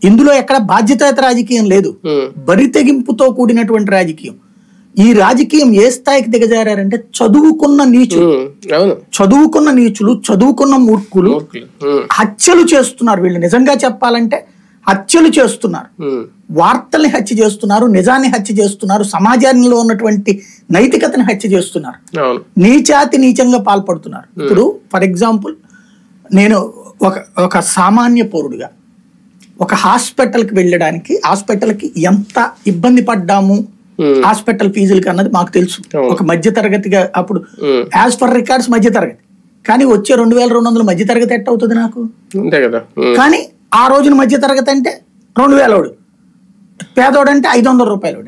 ఇందులో ఎక్కడ బాధ్యతాయుత రాజకీయం లేదు, బరితెగింపుతో కూడినటువంటి రాజకీయం. ఈ రాజకీయం ఏ స్థాయికి దిగజారంటే చదువుకున్న నీచులు, చదువుకున్న మూర్ఖులు హత్యలు చేస్తున్నారు. వీళ్ళు నిజంగా చెప్పాలంటే హత్యలు చేస్తున్నారు, వార్తల్ని హత్య చేస్తున్నారు, నిజాన్ని హత్య చేస్తున్నారు, సమాజంలో ఉన్నటువంటి నైతికతని హత్య చేస్తున్నారు, నీచాతి నీచంగా పాల్పడుతున్నారు. ఇప్పుడు ఫర్ ఎగ్జాంపుల్ నేను ఒక సామాన్య పౌరుడిగా ఒక హాస్పిటల్కి వెళ్ళడానికి, హాస్పిటల్కి ఎంత ఇబ్బంది పడ్డాము హాస్పిటల్ ఫీజులకి అన్నది మాకు తెలుసు. ఒక మధ్య తరగతిగా అప్పుడు యాజ్ పర్ రికార్డ్స్ మధ్య తరగతి, కానీ వచ్చే 2200 మధ్య తరగతి ఎట్ట అవుతుంది నాకు? కానీ ఆ రోజున మధ్య తరగతి అంటే 2000, పేదోడు అంటే 500 రూపాయలు.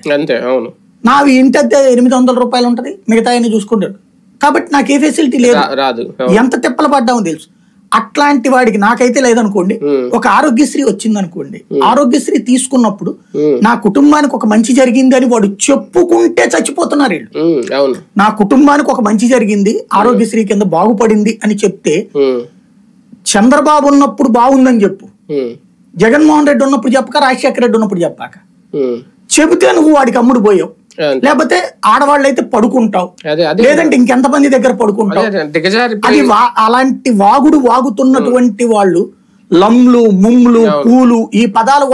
నావి ఇంటి అద్దె 800 రూపాయలు ఉంటది, మిగతా ఆయన చూసుకుంటాడు. కాబట్టి నాకు ఏ ఫెసిలిటీ లేదు, ఎంత తిప్పలు పడ్డామో తెలుసు. అట్లాంటి వాడికి నాకైతే లేదనుకోండి, ఒక ఆరోగ్యశ్రీ వచ్చింది అనుకోండి, ఆరోగ్యశ్రీ తీసుకున్నప్పుడు నా కుటుంబానికి ఒక మంచి జరిగింది అని వాడు చెప్పుకుంటే చచ్చిపోతున్నారు వీళ్ళు. నా కుటుంబానికి ఒక మంచి జరిగింది, ఆరోగ్యశ్రీ కింద బాగుపడింది అని చెప్తే, చంద్రబాబు ఉన్నప్పుడు బాగుందని చెప్పు, జగన్మోహన్ రెడ్డి ఉన్నప్పుడు చెప్పక, రాజశేఖర రెడ్డి ఉన్నప్పుడు చెప్పాక, చెబితే నువ్వు వాడికి అమ్ముడు పోయావు. లేకపోతే ఆడవాళ్ళు అయితే పడుకుంటావు, లేదంటే ఇంకెంతమంది దగ్గర పడుకుంటావు. అది అలాంటి వాగుతున్నటువంటి వాళ్ళు లంలు, ముమ్లు, పూలు ఈ పదాలు